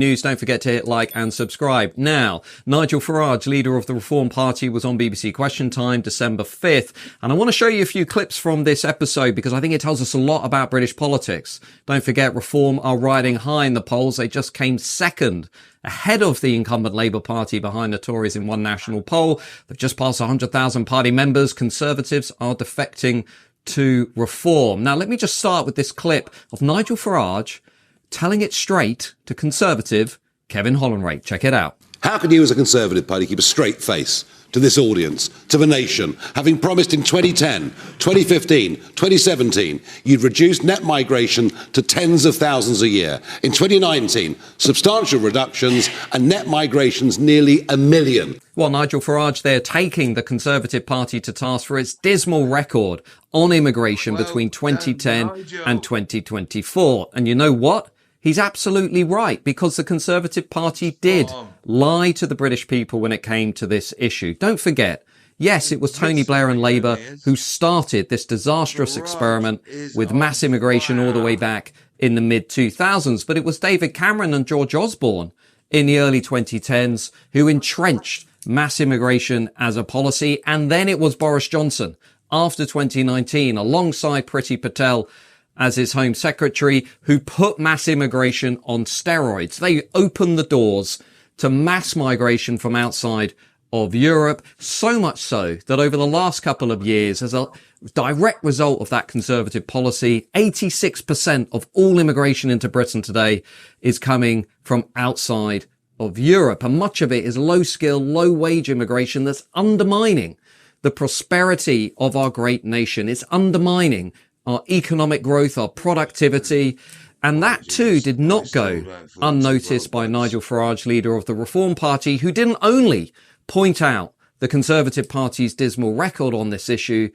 News, don't forget to hit like and subscribe. Now, Nigel Fararge, leader of the Reform Party, was on BBC Question Time December 5th, and I want to show you a few clips from this episode because I think it tells us a lot about British politics. Don't forget, Reform are riding high in the polls. They just came second, ahead of the incumbent Labour Party, behind the Tories in one national poll. They've just passed 100,000 party members. Conservatives are defecting to Reform. Now, let me just start with this clip of Nigel Fararge telling it straight to Conservative Kevin Hollinrate. Check it out. How can you as a Conservative Party keep a straight face to this audience, to the nation, having promised in 2010, 2015, 2017, you'd reduce net migration to tens of thousands a year. In 2019, substantial reductions and net migrations nearly 1 million. Well, Nigel Farage there taking the Conservative Party to task for its dismal record on immigration between 2010 and 2024. And you know what? He's absolutely right, because the Conservative Party did lie to the British people when it came to this issue. Don't forget, yes, it was Tony Blair and Labour who started this disastrous experiment with mass immigration all the way back in the mid-2000s, but it was David Cameron and George Osborne in the early 2010s who entrenched mass immigration as a policy, and then it was Boris Johnson after 2019, alongside Priti Patel as his Home Secretary, who put mass immigration on steroids. They opened the doors to mass migration from outside of Europe, so much so that over the last couple of years, as a direct result of that Conservative policy, 86% of all immigration into Britain today is coming from outside of Europe. And much of it is low-skill, low-wage immigration that's undermining the prosperity of our great nation. It's undermining our economic growth, our productivity, and that too did not go unnoticed by Nigel Farage, leader of the Reform Party, who didn't only point out the Conservative Party's dismal record on this issue,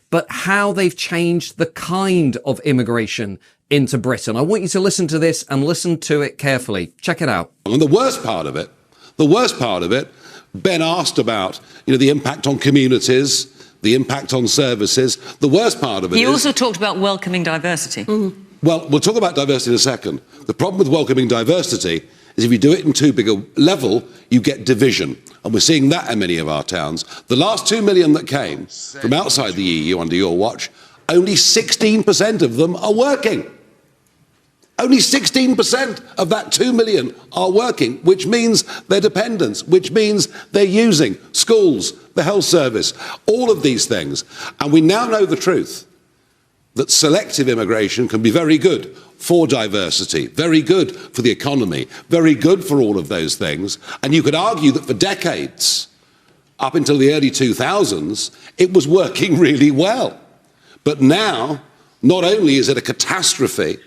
but how they've changed the kind of immigration into Britain. I want you to listen to this and listen to it carefully. Check it out. And the worst part of it, Ben asked about, the impact on communities, the impact on services. The worst part of it is... He also talked about welcoming diversity. Mm-hmm. Well, we'll talk about diversity in a second. The problem with welcoming diversity is if you do it in too big a level, you get division. And we're seeing that in many of our towns. The last 2 million that came from outside the EU under your watch, only 16% of them are working. Only 16% of that 2 million are working, which means they're dependents, which means they're using schools, the health service, all of these things. And we now know the truth, that selective immigration can be very good for diversity, very good for the economy, very good for all of those things. And you could argue that for decades, up until the early 2000s, it was working really well. But now, not only is it a catastrophe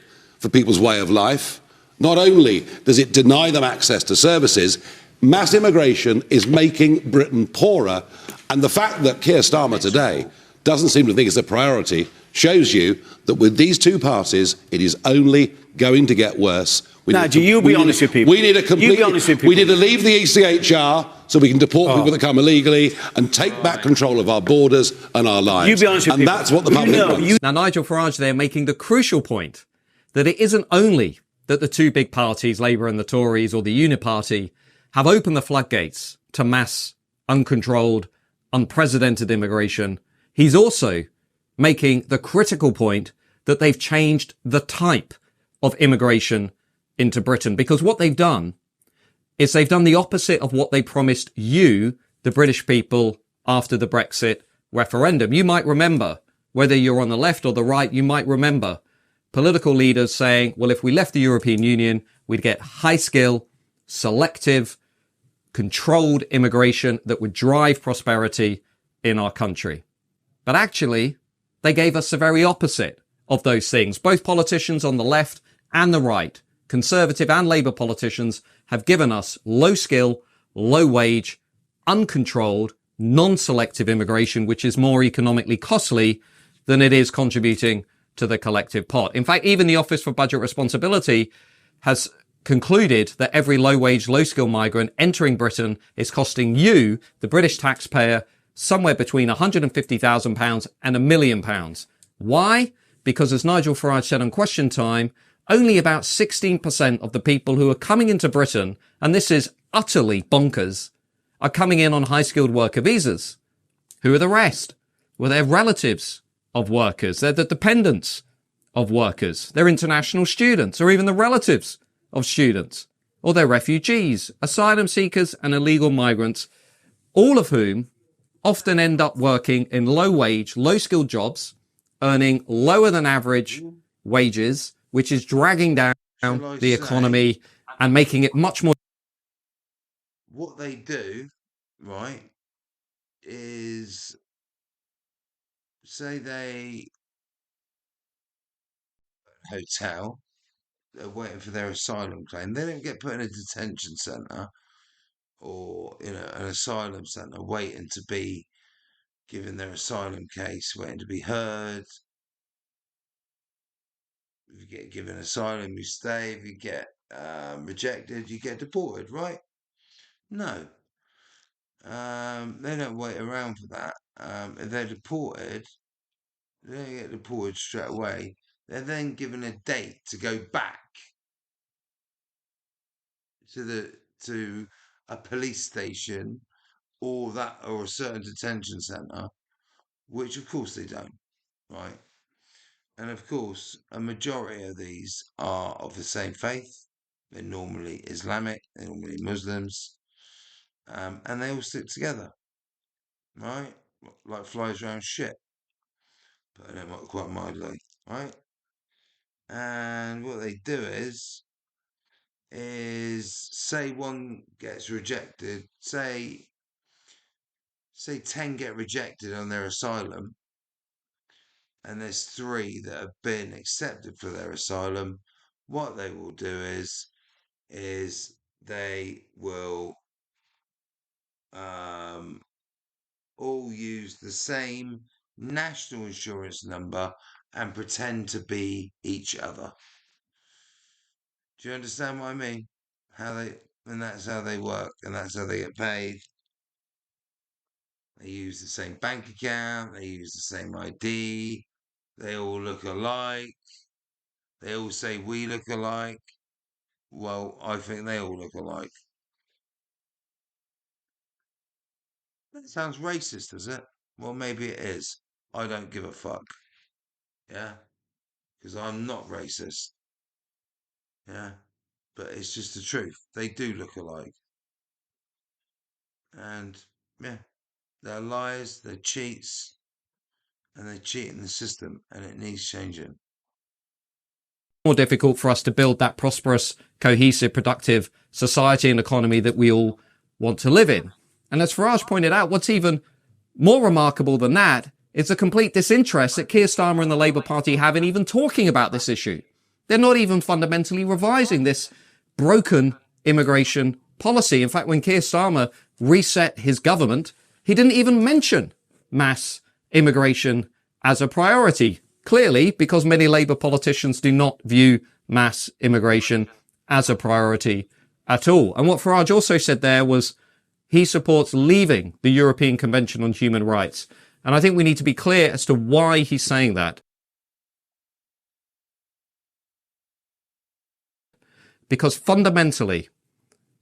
for people's way of life, not only does it deny them access to services, mass immigration is making Britain poorer. And the fact that Keir Starmer today doesn't seem to think it's a priority shows you that with these two parties, it is only going to get worse. Nigel, you be honest with people. We need a complete... We need to leave the ECHR so we can deport people that come illegally and take back control of our borders and our lives. You be honest with people. And that's what the public wants. Now, Nigel Farage there making the crucial point that it isn't only that the two big parties, Labour and the Tories, or the Uniparty, have opened the floodgates to mass, uncontrolled, unprecedented immigration. He's also making the critical point that they've changed the type of immigration into Britain, because what they've done is they've done the opposite of what they promised you, the British people, after the Brexit referendum. You might remember, whether you're on the left or the right, you might remember political leaders saying, well, if we left the European Union, we'd get high-skill, selective, controlled immigration that would drive prosperity in our country. But actually, they gave us the very opposite of those things. Both politicians on the left and the right, Conservative and Labour politicians, have given us low-skill, low-wage, uncontrolled, non-selective immigration, which is more economically costly than it is contributing to the collective pot. In fact, even the Office for Budget Responsibility has concluded that every low-wage, low-skill migrant entering Britain is costing you, the British taxpayer, somewhere between £150,000 and £1 million. Why? Because as Nigel Farage said on Question Time, only about 16% of the people who are coming into Britain, and this is utterly bonkers, are coming in on high-skilled worker visas. Who are the rest? Well, they're relatives of workers. They're the dependents of workers. They're international students, or even the relatives of students. Or they're refugees, asylum seekers, and illegal migrants, all of whom often end up working in low-wage, low-skilled jobs, earning lower than average wages, which is dragging down the economy and making it much more. What they do, right, is say they hotel, they're waiting for their asylum claim. They don't get put in a detention centre or in an asylum centre waiting to be given their asylum case, waiting to be heard. If you get given asylum, you stay. If you get rejected, you get deported, right? No. They don't wait around for that. If they're deported, they don't get deported straight away. They're then given a date to go back to a police station or a certain detention centre, which of course they don't, right? And of course, a majority of these are of the same faith. They're normally Islamic, they're normally Muslims, and they all stick together, right? Like flies around shit, but I don't quite mildly, right? And what they do is say one gets rejected, say 10 get rejected on their asylum, and there's 3 that have been accepted for their asylum. What they will do is they will all use the same national insurance number and pretend to be each other. Do you understand what I mean? And that's how they work, and that's how they get paid. They use the same bank account, they use the same ID, they all look alike, they all say we look alike. Well, I think they all look alike. That sounds racist, does it? Well, maybe it is. I don't give a fuck. Yeah? Because I'm not racist. Yeah? But it's just the truth. They do look alike. And, yeah, they're liars, they're cheats, and they cheat in the system, and it needs changing. More difficult for us to build that prosperous, cohesive, productive society and economy that we all want to live in. And as Farage pointed out, what's even more remarkable than that is the complete disinterest that Keir Starmer and the Labour Party have in even talking about this issue. They're not even fundamentally revising this broken immigration policy. In fact, when Keir Starmer reset his government, he didn't even mention mass immigration as a priority. Clearly, because many Labour politicians do not view mass immigration as a priority at all. And what Farage also said there was he supports leaving the European Convention on Human Rights. And I think we need to be clear as to why he's saying that. Because fundamentally,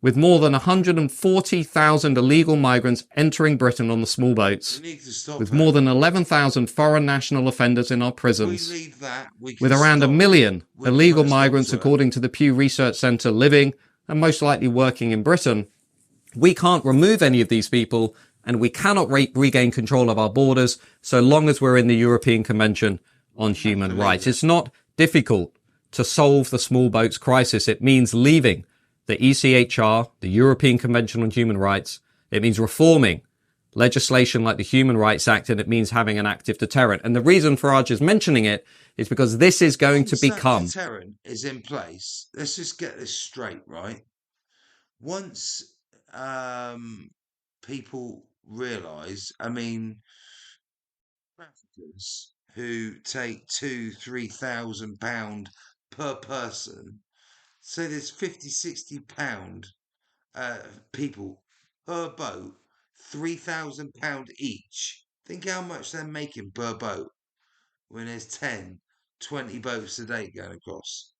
with more than 140,000 illegal migrants entering Britain on the small boats, with more than 11,000 foreign national offenders in our prisons, with around 1 million illegal migrants, according to the Pew Research Centre, living and most likely working in Britain, we can't remove any of these people, and we cannot regain control of our borders so long as we're in the European Convention on Human Rights. It's not difficult to solve the small boats crisis. It means leaving the ECHR, the European Convention on Human Rights. It means reforming legislation like the Human Rights Act, and it means having an active deterrent. And the reason Farage is mentioning it is because this is going to become... Once that deterrent is in place, let's just get this straight, right? Once people realise, I mean, traffickers who take £2,000-3,000 per person, so there's £50-60 people per boat, £3,000 each. Think how much they're making per boat when there's 10-20 boats a day going across.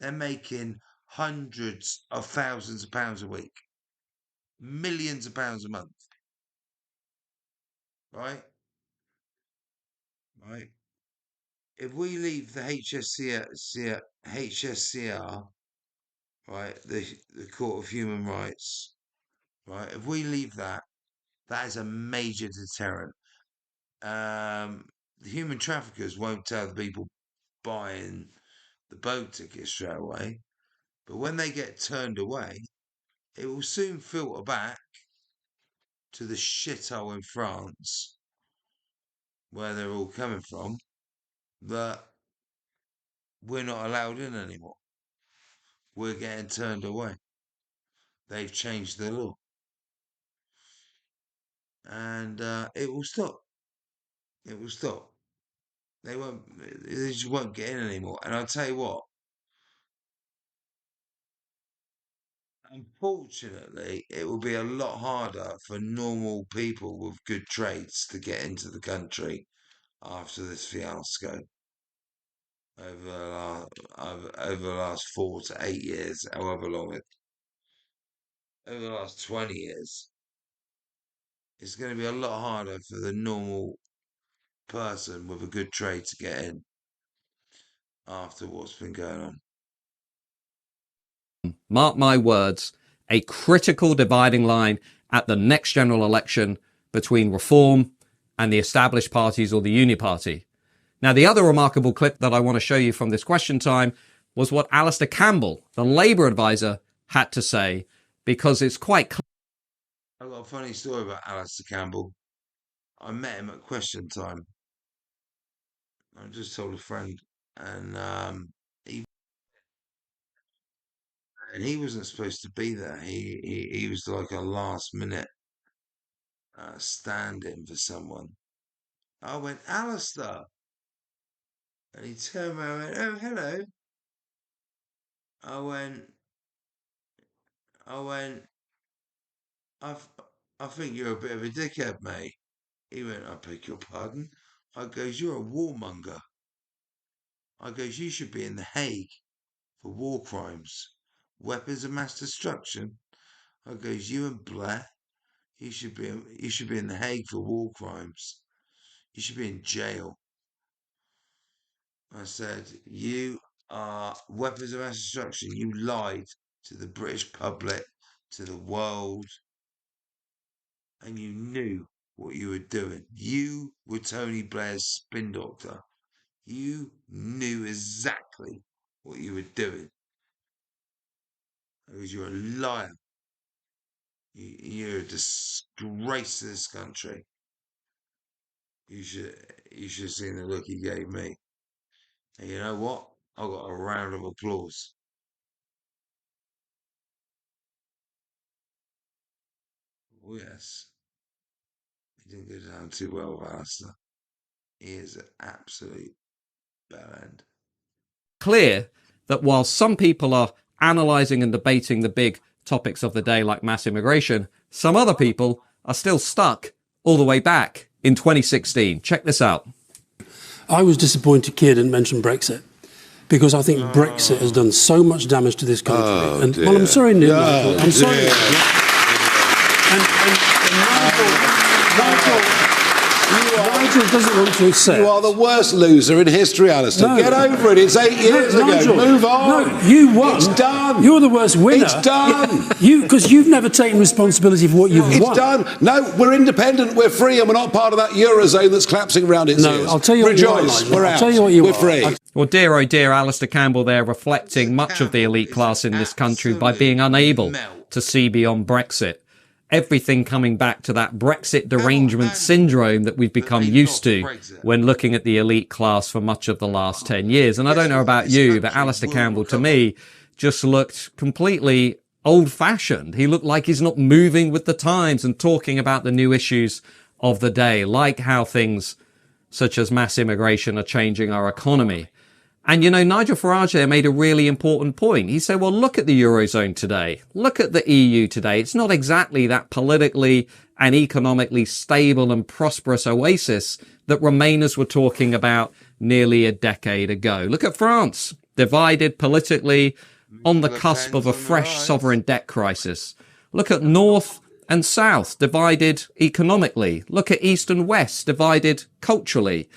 they're making hundreds of thousands of pounds a week, millions of pounds a month. Right? Right? If we leave the HSCR, right, the Court of Human Rights, right, if we leave that, that is a major deterrent. The human traffickers won't tell the people buying the boat tickets straight away, but when they get turned away, it will soon filter back to the shithole in France, where they're all coming from, that we're not allowed in anymore. We're getting turned away. They've changed the law. And it will stop. It will stop. They just won't get in anymore. And I'll tell you what, unfortunately, it will be a lot harder for normal people with good trades to get into the country after this fiasco over the last 4 to 8 years, however long over the last 20 years. It's going to be a lot harder for the normal person with a good trade to get in after what's been going on. Mark my words, a critical dividing line at the next general election between Reform and the established parties or the Uni Party. Now, the other remarkable clip that I want to show you from this question time was what Alistair Campbell, the Labour advisor, had to say, because it's quite clear. I've got a funny story about Alistair Campbell. I met him at question time. I just told a friend, and he wasn't supposed to be there. He was like a last minute stand-in for someone. I went, Alistair, and he turned around and went, oh, hello. I went, I think you're a bit of a dickhead, mate. He went, I beg your pardon. I goes, you're a warmonger. I goes, you should be in The Hague for war crimes, weapons of mass destruction. I goes, you and Blair, you should be in The Hague for war crimes. You should be in jail. I said, you are weapons of mass destruction. You lied to the British public, to the world, and you knew what you were doing. You were Tony Blair's spin doctor. You knew exactly what you were doing. Because you're a liar. You're a disgrace to this country. You should have seen the look he gave me. And you know what? I got a round of applause. Oh yes. He didn't go down too well with Alistair. He is an absolute bellend. Clear that while some people are analysing and debating the big topics of the day like mass immigration, some other people are still stuck all the way back in 2016. Check this out. I was disappointed Keir didn't mention Brexit, because I think Brexit has done so much damage to this country. Well, I'm sorry, Nick. I'm sorry. Nigel doesn't want to accept. You are the worst loser in history, Alistair. No. Get over it. It's 8 years ago. Nigel, Move on. No, you won. It's done. You're the worst winner. It's done. Because you've never taken responsibility for what you've won. It's done. No, we're independent. We're free, and we're not part of that eurozone that's collapsing around its ears. I'll tell you what Rejoice. you are, We're I'll out. tell you what you we're are. free. Well, dear, oh dear, Alistair Campbell there reflecting much of the elite class in this country by being unable to see beyond Brexit. Everything coming back to that Brexit derangement syndrome that we've become used to when looking at the elite class for much of the last 10 years. And I don't know about you, but Alistair Campbell, to me, just looked completely old-fashioned. He looked like he's not moving with the times and talking about the new issues of the day, like how things such as mass immigration are changing our economy. And, you know, Nigel Farage there made a really important point. He said, well, look at the Eurozone today. Look at the EU today. It's not exactly that politically and economically stable and prosperous oasis that Remainers were talking about nearly a decade ago. Look at France. divided politically, on the cusp of a fresh sovereign debt crisis. Look at North and South, divided economically. Look at East and West, divided culturally.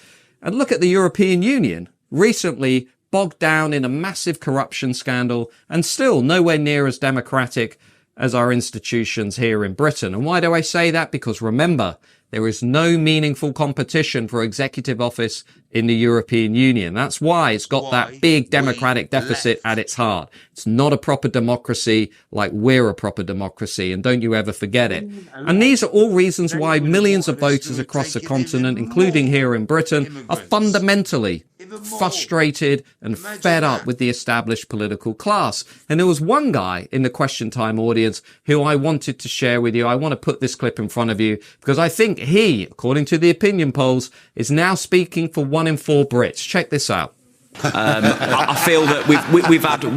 And look at the European Union, recently bogged down in a massive corruption scandal and still nowhere near as democratic as our institutions here in Britain. And why do I say that? Because remember, there is no meaningful competition for executive office in the European Union. That's why it's got that big democratic deficit at its heart. It's not a proper democracy like we're a proper democracy, and don't you ever forget it. And these are all reasons why millions of voters across the continent, including here in Britain, are fundamentally frustrated and fed up with the established political class. And there was one guy in the Question Time audience who I wanted to share with you. I want to put this clip in front of you because I think he, according to the opinion polls, is now speaking for 1 in 4 Brits. Check this out. I feel that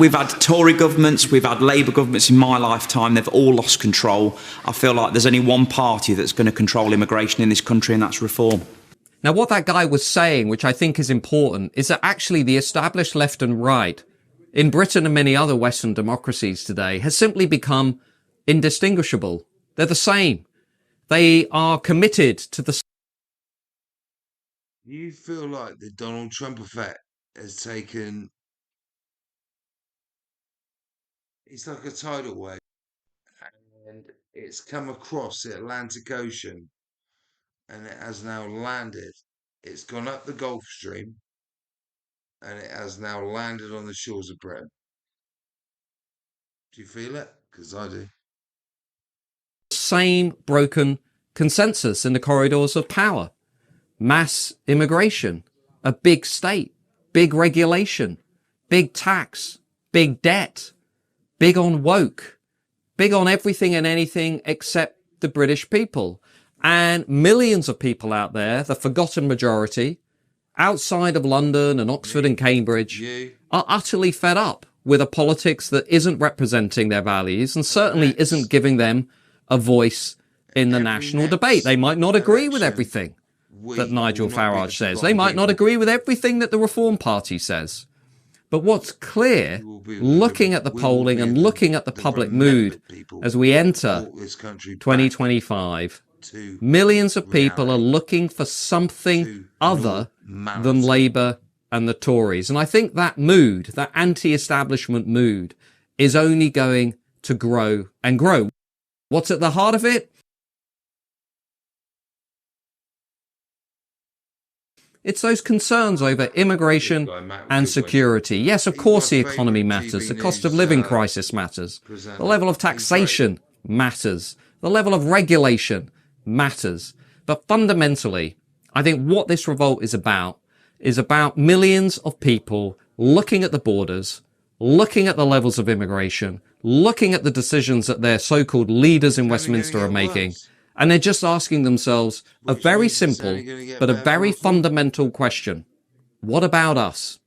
we've had Tory governments, we've had Labour governments in my lifetime. They've all lost control. I feel like there's only one party that's going to control immigration in this country, and that's Reform. Now, what that guy was saying, which I think is important, is that actually the established left and right in Britain and many other Western democracies today has simply become indistinguishable. They're the same. They are committed to the... You feel like the Donald Trump effect has taken... It's like a tidal wave. And it's come across the Atlantic Ocean. And it has now landed. It's gone up the Gulf Stream. And it has now landed on the shores of Britain. Do you feel it? Because I do. Same broken consensus in the corridors of power. Mass immigration, a big state, big regulation, big tax, big debt, big on woke, big on everything and anything except the British people. And millions of people out there, the forgotten majority, outside of London and Oxford and Cambridge, are utterly fed up with a politics that isn't representing their values and certainly isn't giving them a voice in the national debate. They might not agree with everything that Nigel Fararge says. They might not agree with everything that the Reform Party says. But what's clear, looking at the polling and looking at the public mood as we enter 2025, millions of people are looking for something other than Labour and the Tories. And I think that mood, that anti-establishment mood, is only going to grow and grow. What's at the heart of it? It's those concerns over immigration and security. Yes, of course the economy matters. The cost of living crisis matters. The level of taxation matters. The level of regulation matters. But fundamentally, I think what this revolt is about millions of people looking at the borders, looking at the levels of immigration, looking at the decisions that their so-called leaders in Westminster are making, and they're just asking themselves a very simple but a very fundamental question. What about us?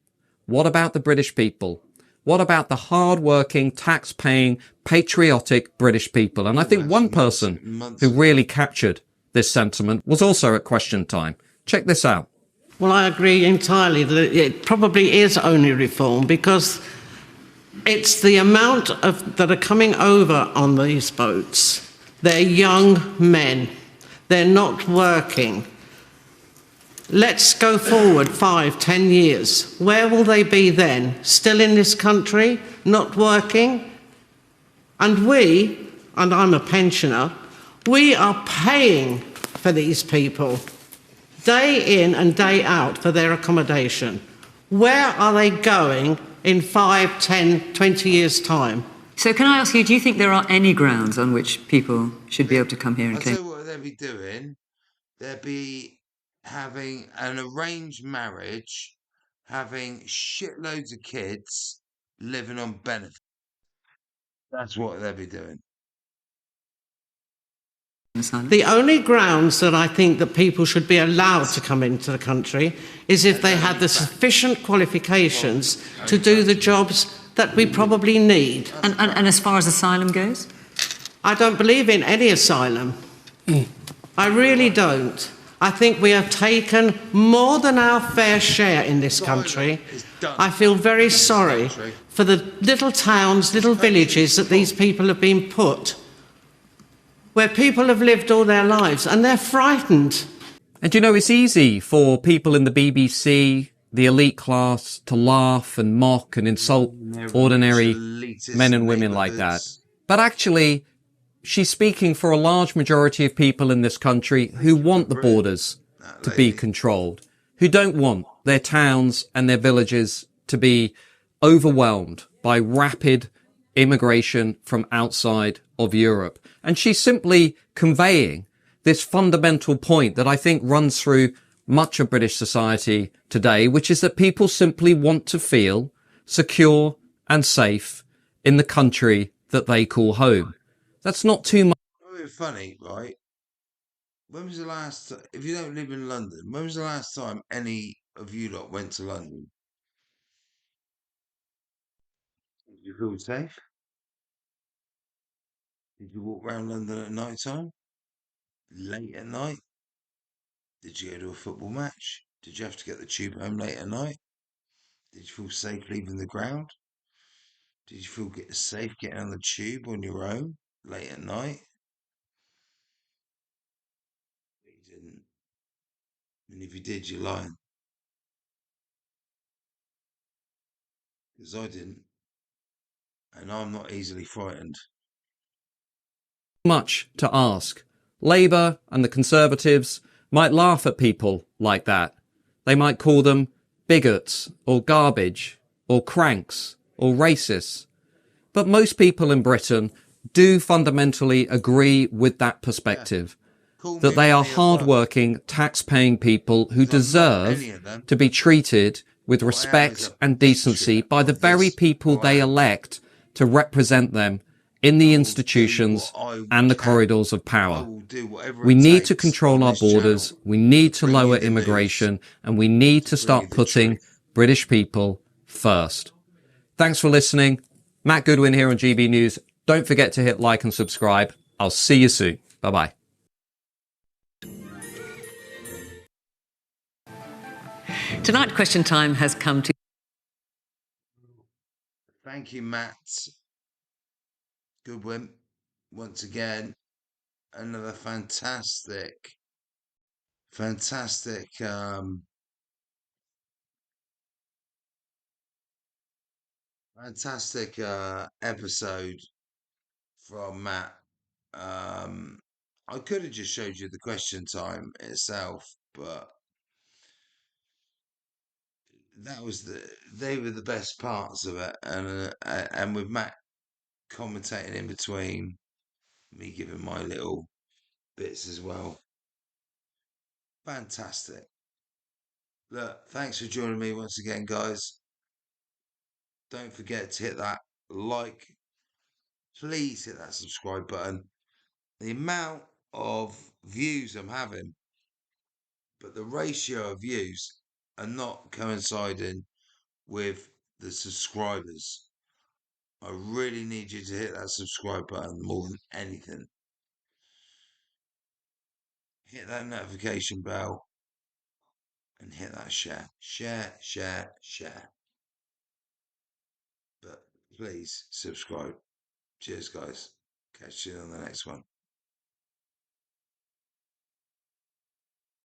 What about the British people? What about the hard-working, tax-paying, patriotic British people? And I think one person who really captured this sentiment was also at Question Time. Check this out. Well, I agree entirely that it probably is only Reform, because it's the amount that are coming over on these boats. They're young men. They're not working. Let's go forward 5, 10 years. Where will they be then? Still in this country, not working? And we, and I'm a pensioner, we are paying for these people day in and day out for their accommodation. Where are they going in 5, 10, 20 years' time? So can I ask you, do you think there are any grounds on which people should be able to come here and claim? I'll tell you what they'll be doing. They'll be having an arranged marriage, having shitloads of kids, living on benefits. That's what they'll be doing. The only grounds that I think that people should be allowed to come into the country is if they had the sufficient qualifications to do the jobs that we probably need. And as far as asylum goes? I don't believe in any asylum. I really don't. I think we have taken more than our fair share in this country. I feel very sorry for the little towns, little villages that these people have been put, where people have lived all their lives and they're frightened. And you know, it's easy for people in the BBC, the elite class, to laugh and mock and insult ordinary men and women like that. But actually, she's speaking for a large majority of people in this country who want the borders to be controlled, who don't want their towns and their villages to be overwhelmed by rapid immigration from outside of Europe. And she's simply conveying this fundamental point that I think runs through much of British society today, which is that people simply want to feel secure and safe in the country that they call home. That's not too much. Funny, right? When was the last, if you don't live in London, when was the last time any of you lot went to London? Did you feel safe? Did you walk around London at night time? Late at night? Did you go to a football match? Did you have to get the tube home late at night? Did you feel safe leaving the ground? Did you feel safe getting on the tube on your own late at night? You didn't. And if you did, you're lying. Because I didn't. And I'm not easily frightened. Much to ask. Labour and the Conservatives might laugh at people like that. They might call them bigots or garbage or cranks or racists. But most people in Britain do fundamentally agree with that perspective, that they are hard-working, tax-paying people who deserve to be treated with respect and decency by the very people they elect to represent them in the institutions and the corridors of power. We need to control our borders, we need to lower immigration, and we need to start putting British people first. Thanks for listening. Matt Goodwin here on GB News. Don't forget to hit like and subscribe. I'll see you soon. Bye-bye. Tonight, Question Time has come to... Thank you, Matt Goodwin. Once again, another fantastic episode from Matt. I could have just showed you the question time itself, but they were the best parts of it, and with Matt commentating in between, me giving my little bits as well. Fantastic. Look, thanks for joining me once again, guys. Don't forget to hit that like. Please hit that subscribe button. The amount of views I'm having, but the ratio of views are not coinciding with the subscribers. I really need you to hit that subscribe button more than anything. Hit that notification bell and hit that share. Share. But please subscribe. Cheers, guys. Catch you on the next one.